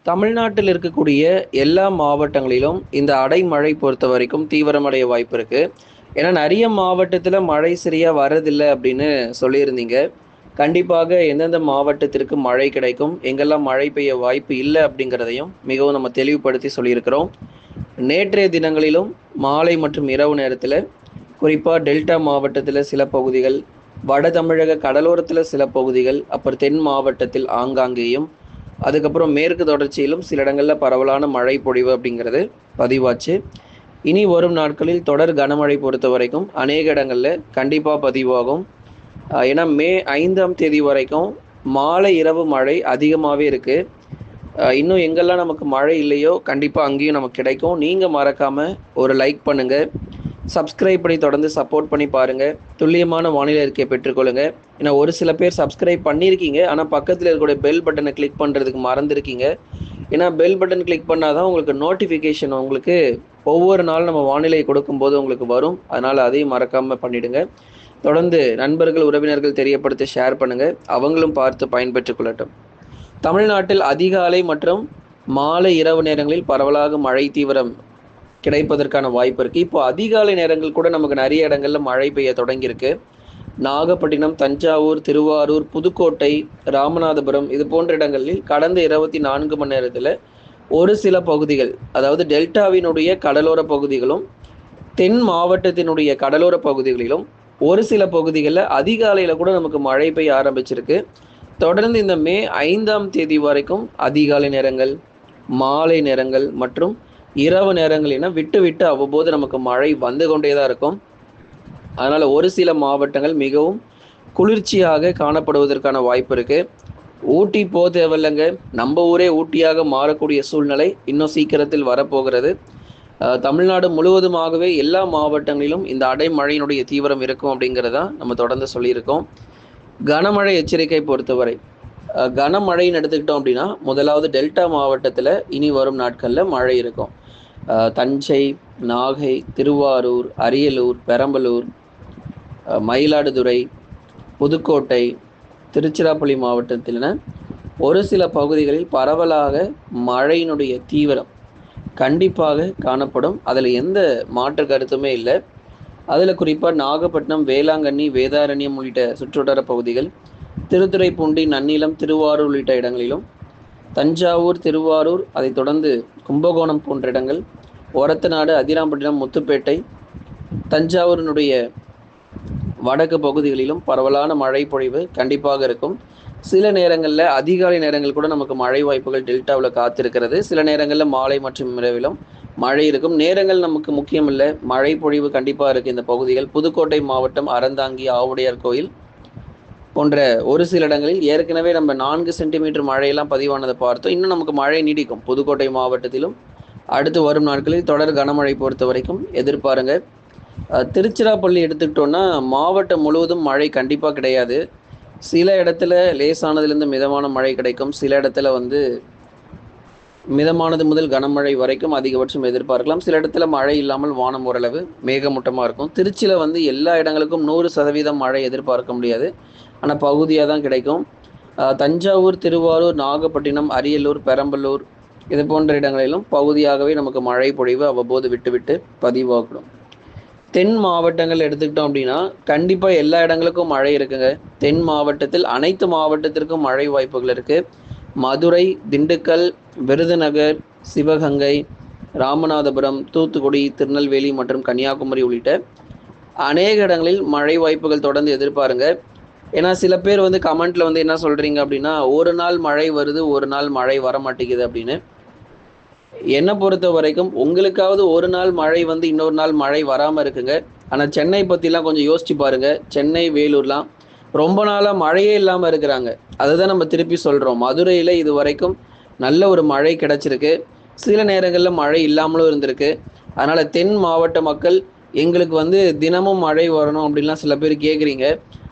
தமிழ்நாட்டில் இருக்கக்கூடிய எல்லா மாவட்டங்களிலும் இந்த அடைமழை பொறுத்த வரைக்கும் தீவிரமடைய வாய்ப்பு இருக்கு. ஏன்னா நெறைய மாவட்டத்துல மழை சரியா வரதில்ல அப்படின்னு சொல்லியிருந்தீங்க. கண்டிப்பாக எந்தெந்த மாவட்டத்திற்கு மழை கிடைக்கும், எங்கெல்லாம் மழை பெய்ய வாய்ப்பு இல்ல அப்படிங்கிறதையும் மிகவும் நம்ம தெளிவுபடுத்தி சொல்லியிருக்கிறோம். நேற்றைய தினங்களிலும் மாலை மற்றும் இரவு நேரத்துல குறிப்பா டெல்டா மாவட்டத்துல சில பகுதிகள், வட தமிழக கடலோரத்துல சில பகுதிகள், அப்புறம் தென் மாவட்டத்தில் ஆங்காங்கேயும் அதுக்கப்புறம் மேற்கு தொடர்ச்சியிலும் சில இடங்கள்ல பரவலான மழை பொழிவு அப்படிங்கிறது பதிவாச்சு. இனி வரும் நாட்களில் தொடர் கனமழை பொறுத்த வரைக்கும் அநேக இடங்கள்ல கண்டிப்பா பதிவாகும். ஏன்னா மே 5ஆம் தேதி வரைக்கும் மாலை இரவு மழை அதிகமாவே இருக்கு. இன்னும் எங்கெல்லாம் நமக்கு மழை இல்லையோ கண்டிப்பா அங்கேயும் நமக்கு கிடைக்கும். நீங்க மறக்காம ஒரு லைக் பண்ணுங்க. சப்ஸ்கிரைப் பண்ணி தொடர்ந்து சப்போர்ட் பண்ணி பாருங்க. துல்லியமான வானிலை அறிக்கையை பெற்றுக்கொள்ளுங்க. ஏன்னா ஒரு சில பேர் சப்ஸ்கிரைப் பண்ணியிருக்கீங்க, ஆனால் பக்கத்தில் இருக்கக்கூடிய பெல் பட்டனை கிளிக் பண்ணுறதுக்கு மறந்துருக்கீங்க. ஏன்னா பெல் பட்டன் கிளிக் பண்ணாதான் உங்களுக்கு நோட்டிஃபிகேஷன் உங்களுக்கு ஒவ்வொரு நாளும் நம்ம வானிலை கொடுக்கும்போது உங்களுக்கு வரும். அதனால் அதையும் மறக்காமல் பண்ணிடுங்க. தொடர்ந்து நண்பர்கள் உறவினர்கள் தெரியப்படுத்தி ஷேர் பண்ணுங்க, அவங்களும் பார்த்து பயன்பெற்றுக் கொள்ளட்டும். தமிழ்நாட்டில் அதிகாலை மற்றும் மாலை இரவு நேரங்களில் பரவலாக மழை தீவிரம் கிடைப்பதற்கான வாய்ப்பு இருக்குது. இப்போ அதிகாலை நேரங்கள் கூட நமக்கு நிறைய இடங்கள்ல மழை பெய்ய தொடங்கியிருக்கு. நாகப்பட்டினம், தஞ்சாவூர், திருவாரூர், புதுக்கோட்டை, ராமநாதபுரம் இது போன்ற இடங்களில் கடந்த 24 மணி நேரத்தில் ஒரு சில பகுதிகள், அதாவது டெல்டாவினுடைய கடலோர பகுதிகளும் தென் மாவட்டத்தினுடைய கடலோர பகுதிகளிலும் ஒரு சில பகுதிகளில் அதிகாலையில் கூட நமக்கு மழை பெய்ய ஆரம்பிச்சிருக்கு. தொடர்ந்து இந்த மே 5ஆம் தேதி வரைக்கும் அதிகாலை நேரங்கள், மாலை நேரங்கள் மற்றும் இரவு நேரங்கள் என விட்டு விட்டு அவ்வப்போது நமக்கு மழை வந்து கொண்டே தான் இருக்கும். அதனால ஒரு சில மாவட்டங்கள் மிகவும் குளிர்ச்சியாக காணப்படுவதற்கான வாய்ப்பு இருக்கு. ஊட்டி போ தேவையில்லைங்க, நம்ம ஊரே ஊட்டியாக மாறக்கூடிய சூழ்நிலை இன்னும் சீக்கிரத்தில் வரப்போகிறது. தமிழ்நாடு முழுவதுமாகவே எல்லா மாவட்டங்களிலும் இந்த அடைமழையினுடைய தீவிரம் இருக்கும் அப்படிங்கிறதா நம்ம தொடர்ந்து சொல்லியிருக்கோம். கனமழை எச்சரிக்கை பொறுத்தவரை கனமழைன்னு எடுத்துக்கிட்டோம் அப்படின்னா முதலாவது டெல்டா மாவட்டத்தில் இனி வரும் நாட்களில் மழை இருக்கும். தஞ்சை, நாகை, திருவாரூர், அரியலூர், பெரம்பலூர், மயிலாடுதுறை, புதுக்கோட்டை, திருச்சிராப்பள்ளி மாவட்டத்திலன ஒரு சில பகுதிகளில் பரவலாக மழையினுடைய தீவிரம் கண்டிப்பாக காணப்படும். அதில் எந்த மாற்று கருத்துமே இல்லை. அதில் குறிப்பாக நாகப்பட்டினம், வேளாங்கண்ணி, வேதாரண்யம் உள்ளிட்ட சுற்றுவட்டார பகுதிகள், திருத்துறைப்பூண்டி, நன்னிலம், திருவாரூர் உள்ளிட்ட இடங்களிலும், தஞ்சாவூர், திருவாரூர், அதைத் தொடர்ந்து கும்பகோணம் போன்ற இடங்கள், ஒரத்தநாடு, அதிராம்பட்டினம், முத்துப்பேட்டை, தஞ்சாவூரினுடைய வடக்கு பகுதிகளிலும் பரவலான மழை பொழிவு கண்டிப்பாக இருக்கும். சில நேரங்களில் அதிகாலை நேரங்கள் கூட நமக்கு மழை வாய்ப்புகள் டெல்டாவில் காத்திருக்கிறது. சில நேரங்களில் மாலை மற்றும் இரவிலும் மழை இருக்கும். நேரங்கள் நமக்கு முக்கியம் இல்லை, மழை பொழிவு கண்டிப்பாக இருக்குது. இந்த பகுதிகள் புதுக்கோட்டை மாவட்டம் அறந்தாங்கி, ஆவுடையார் கோயில் போன்ற ஒரு சில இடங்களில் ஏற்கனவே நம்ம 4 சென்டிமீட்டர் மழையெல்லாம் பதிவானதை பார்த்தோம். இன்னும் நமக்கு மழை நீடிக்கும். புதுக்கோட்டை மாவட்டத்திலும் அடுத்து வரும் நாட்களில் தொடர் கனமழை பொறுத்த வரைக்கும் எதிர்பாருங்க. திருச்சிராப்பள்ளி எடுத்துக்கிட்டோன்னா மாவட்டம் முழுவதும் மழை கண்டிப்பாக கிடையாது. சில இடத்துல லேசானதுலேருந்து மிதமான மழை கிடைக்கும். சில இடத்துல மிதமானது முதல் கனமழை வரைக்கும் அதிகபட்சம் எதிர்பார்க்கலாம். சில இடத்துல மழை இல்லாமல் வானம் ஓரளவு மேகமூட்டமாக இருக்கும். திருச்சியில் எல்லா இடங்களுக்கும் 100% மழை எதிர்பார்க்க முடியாது, ஆனால் பகுதியாக தான் கிடைக்கும். தஞ்சாவூர், திருவாரூர், நாகப்பட்டினம், அரியலூர், பெரம்பலூர் இது போன்ற இடங்களிலும் பகுதியாகவே நமக்கு மழை பொழிவு அவ்வப்போது விட்டு விட்டு பதிவாகணும். தென் மாவட்டங்கள் எடுத்துக்கிட்டோம் அப்படின்னா கண்டிப்பாக எல்லா இடங்களுக்கும் மழை இருக்குங்க. தென் மாவட்டத்தில் அனைத்து மாவட்டத்திற்கும் மழை வாய்ப்புகள் இருக்குது. மதுரை, திண்டுக்கல், விருதுநகர், சிவகங்கை, ராமநாதபுரம், தூத்துக்குடி, திருநெல்வேலி மற்றும் கன்னியாகுமரி உள்ளிட்ட அநேக இடங்களில் மழை வாய்ப்புகள் தொடர்ந்து எதிர்பாருங்க. ஏன்னா சில பேர் கமெண்ட்ல என்ன சொல்றீங்க அப்படின்னா, ஒரு நாள் மழை வருது, ஒரு நாள் மழை வர மாட்டேங்குது அப்படின்னு. என்னை பொறுத்த வரைக்கும் உங்களுக்காவது ஒரு நாள் மழை இன்னொரு நாள் மழை வராமல் இருக்குங்க. ஆனால் சென்னை பற்றிலாம் கொஞ்சம் யோசிச்சு பாருங்க. சென்னை, வேலூர்லாம் ரொம்ப நாளாக மழையே இல்லாமல் இருக்கிறாங்க. அதை தான் நம்ம திருப்பி சொல்கிறோம். மதுரையில் இது வரைக்கும் நல்ல ஒரு மழை கிடச்சிருக்கு, சில நேரங்களில் மழை இல்லாமலும் இருந்திருக்கு. அதனால் தென் மாவட்ட மக்கள் எங்களுக்கு தினமும் மழை வரணும் அப்படின்லாம் சில பேர் கேட்குறீங்க.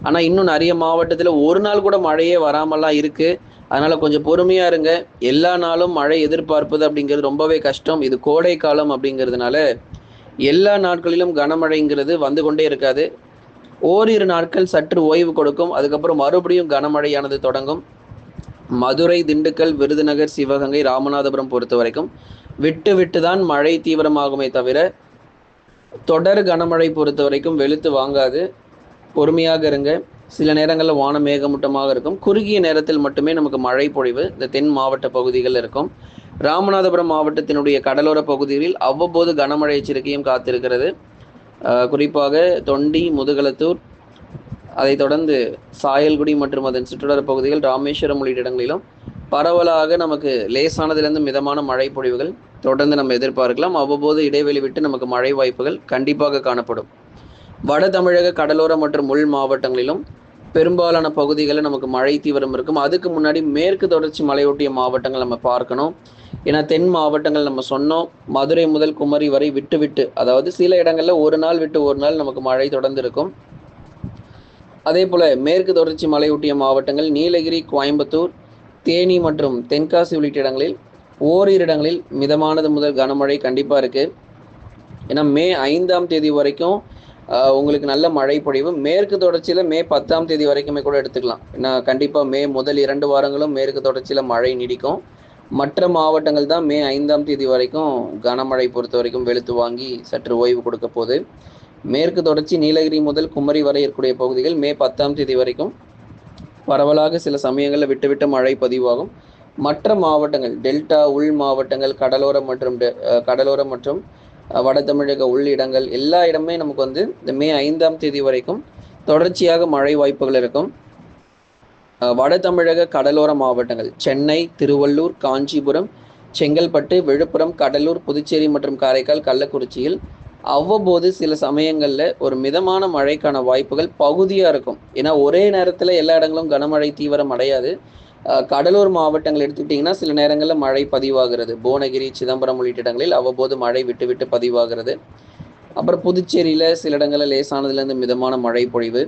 ஆனால் இன்னும் நிறைய மாவட்டத்தில் ஒரு நாள் கூட மழையே வராமலாம் இருக்குது. அதனால் கொஞ்சம் பொறுமையாக இருங்க. எல்லா நாளும் மழை எதிர்பார்ப்பது அப்படிங்கிறது ரொம்பவே கஷ்டம். இது கோடை காலம் அப்படிங்கிறதுனால எல்லா நாட்களிலும் கனமழைங்கிறது வந்து கொண்டே இருக்காது. ஓரிரு நாட்கள் சற்று ஓய்வு கொடுக்கும். அதுக்கப்புறம் மறுபடியும் கனமழையானது தொடங்கும். மதுரை, திண்டுக்கல், விருதுநகர், சிவகங்கை, ராமநாதபுரம் பொறுத்த வரைக்கும் விட்டு விட்டு தான் மழை தீவிரமாகுமே தவிர தொடர் கனமழை பொறுத்த வரைக்கும் வெளுத்து வாங்காது. பொறுமையாக இருங்க. சில நேரங்களில் வானம் மேகமூட்டமாக இருக்கும். குறுகிய நேரத்தில் மட்டுமே நமக்கு மழை பொழிவு இந்த தென் மாவட்ட பகுதிகளில் இருக்கும். ராமநாதபுரம் மாவட்டத்தினுடைய கடலோர பகுதிகளில் அவ்வப்போது கனமழை எச்சரிக்கையும் காத்திருக்கிறது. குறிப்பாக தொண்டி, முதுகலத்தூர், அதைத் தொடர்ந்து சாயல்குடி மற்றும் அதன் சுற்றுலா பகுதிகள், ராமேஸ்வரம் உள்ளிட்ட இடங்களிலும் பரவலாக நமக்கு லேசானதிலிருந்து மிதமான மழை பொழிவுகள் தொடர்ந்து நம்ம எதிர்பார்க்கலாம். அவ்வப்போது இடைவெளி விட்டு நமக்கு மழை வாய்ப்புகள் கண்டிப்பாக காணப்படும். வட தமிழக கடலோர மற்றும் உள் மாவட்டங்களிலும் பெரும்பாலான பகுதிகளில் நமக்கு மழை தீவிரம் இருக்கும். அதுக்கு முன்னாடி மேற்கு தொடர்ச்சி மலையொட்டிய மாவட்டங்கள் நம்ம பார்க்கணும். ஏன்னா தென் மாவட்டங்கள் நம்ம சொன்னோம், மதுரை முதல் குமரி வரை விட்டு விட்டு, அதாவது சில இடங்களில் ஒரு நாள் விட்டு ஒரு நாள் நமக்கு மழை தொடர்ந்து இருக்கும். அதே போல மேற்கு தொடர்ச்சி மலையொட்டிய மாவட்டங்கள் நீலகிரி, கோயம்புத்தூர், தேனி மற்றும் தென்காசி உள்ளிட்ட இடங்களில் ஓரிரு இடங்களில் மிதமானது முதல் கனமழை கண்டிப்பாக இருக்குது. ஏன்னா மே 5ஆம் தேதி வரைக்கும் உங்களுக்கு நல்ல மழை பொழிவு. மேற்கு தொடர்ச்சியில் மே 10ஆம் தேதி வரைக்குமே கூட எடுத்துக்கலாம். ஏன்னா கண்டிப்பாக மே முதல் 2 வாரங்களும் மேற்கு தொடர்ச்சியில் மழை நீடிக்கும். மற்ற மாவட்டங்கள் தான் மே 5ஆம் தேதி வரைக்கும் கனமழை பொறுத்த வரைக்கும் வெளுத்து வாங்கி சற்று ஓய்வு கொடுக்க போகுது. மேற்கு தொடர்ச்சி நீலகிரி முதல் குமரி வரை இருக்கக்கூடிய பகுதிகள் மே 10ஆம் தேதி வரைக்கும் பரவலாக சில சமயங்களில் விட்டு மழை பதிவாகும். மற்ற மாவட்டங்கள் டெல்டா உள் மாவட்டங்கள், கடலோரம் மற்றும் வட தமிழக உள்ளிடங்கள் எல்லா இடமே நமக்கு வந்து இந்த மே 5ஆம் தேதி வரைக்கும் தொடர்ச்சியாக மழை வாய்ப்புகள் இருக்கும். வட தமிழக கடலோர மாவட்டங்கள் சென்னை, திருவள்ளூர், காஞ்சிபுரம், செங்கல்பட்டு, விழுப்புரம், கடலூர், புதுச்சேரி மற்றும் காரைக்கால், கள்ளக்குறிச்சியில் அவ்வப்போது சில சமயங்களில் ஒரு மிதமான மழைக்கான வாய்ப்புகள் பகுதியாக இருக்கும். ஏன்னா ஒரே நேரத்தில் எல்லா இடங்களும் கனமழை தீவிரம் அடையாது. கடலூர் மாவட்டங்கள் எடுத்துக்கிட்டிங்கன்னா சில நேரங்களில் மழை பதிவாகிறது. புவனகிரி, சிதம்பரம் உள்ளிட்ட இடங்களில் அவ்வப்போது மழை விட்டு பதிவாகிறது. அப்புறம் புதுச்சேரியில் சில இடங்களில் லேசானதுலேருந்து மிதமான மழை பொழிவு.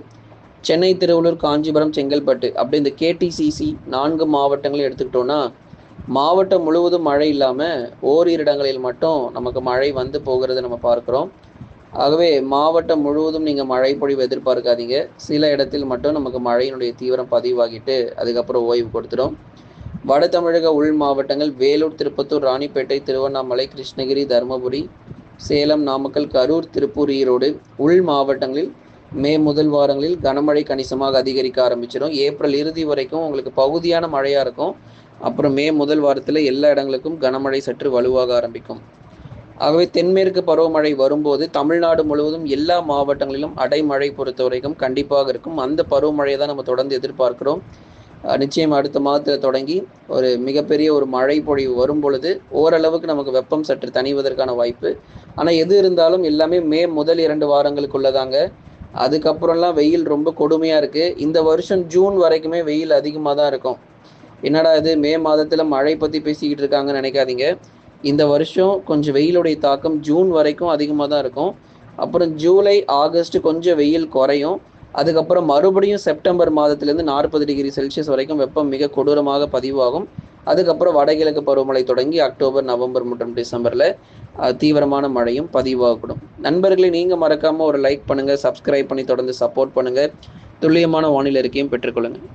சென்னை, திருவள்ளூர், காஞ்சிபுரம், செங்கல்பட்டு அப்படி இந்த KTCC 4 மாவட்டங்களையும் எடுத்துக்கிட்டோன்னா மாவட்டம் முழுவதும் மழை இல்லாமல் ஓரிரு இடங்களில் மட்டும் நமக்கு மழை வந்து போகிறது நம்ம பார்க்குறோம். ஆகவே மாவட்டம் முழுவதும் நீங்கள் மழை பொழிவு எதிர்பார்க்காதீங்க. சில இடத்தில் மட்டும் நமக்கு மழையினுடைய தீவிரம் பதிவாகிட்டு அதுக்கப்புறம் ஓய்வு கொடுத்துடும். வட தமிழக உள் மாவட்டங்கள் வேலூர், திருப்பத்தூர், ராணிப்பேட்டை, திருவண்ணாமலை, கிருஷ்ணகிரி, தருமபுரி, சேலம், நாமக்கல், கரூர், திருப்பூர், ஈரோடு உள் மாவட்டங்களில் மே முதல் வாரங்களில் கனமழை கணிசமாக அதிகரிக்க ஆரம்பிச்சிடும். ஏப்ரல் இறுதி வரைக்கும் உங்களுக்கு பகுதியான மழையாக இருக்கும். அப்புறம் மே முதல் வாரத்தில் எல்லா இடங்களுக்கும் கனமழை சற்று வலுவாக ஆரம்பிக்கும். ஆகவே தென்மேற்கு பருவமழை வரும்போது தமிழ்நாடு முழுவதும் எல்லா மாவட்டங்களிலும் அடைமழை பொறுத்த வரைக்கும் கண்டிப்பாக இருக்கும். அந்த பருவமழையை தான் நம்ம தொடர்ந்து எதிர்பார்க்கிறோம். நிச்சயம் அடுத்த மாதத்தில் தொடங்கி ஒரு மிகப்பெரிய ஒரு மழை பொழிவு வரும் பொழுது ஓரளவுக்கு நமக்கு வெப்பம் சற்று தணிவதற்கான வாய்ப்பு. ஆனால் எது இருந்தாலும் எல்லாமே மே முதல் 2 வாரங்களுக்குள்ளதாங்க. அதுக்கப்புறம்லாம் வெயில் ரொம்ப கொடுமையாக இருக்குது. இந்த வருஷம் ஜூன் வரைக்குமே வெயில் அதிகமாக தான் இருக்கும். என்னடா இது மே மாதத்தில் மழை பற்றி பேசிக்கிட்டு இருக்காங்கன்னு நினைக்காதீங்க. இந்த வருஷம் கொஞ்சம் வெயிலுடைய தாக்கம் ஜூன் வரைக்கும் அதிகமாக தான் இருக்கும். அப்புறம் ஜூலை, ஆகஸ்ட் கொஞ்சம் வெயில் குறையும். அதுக்கப்புறம் மறுபடியும் செப்டம்பர் மாதத்திலேருந்து 40 டிகிரி செல்சியஸ் வரைக்கும் வெப்பம் மிக கொடூரமாக பதிவாகும். அதுக்கப்புறம் வடகிழக்கு பருவமழை தொடங்கி அக்டோபர், நவம்பர் மற்றும் டிசம்பரில் தீவிரமான மழையும் பதிவாகக்கூடும். நண்பர்களே, நீங்கள் மறக்காமல் ஒரு லைக் பண்ணுங்கள், சப்ஸ்கிரைப் பண்ணி தொடர்ந்து சப்போர்ட் பண்ணுங்கள். துல்லியமான வானிலை அறிக்கையும் பெற்றுக்கொள்ளுங்கள்.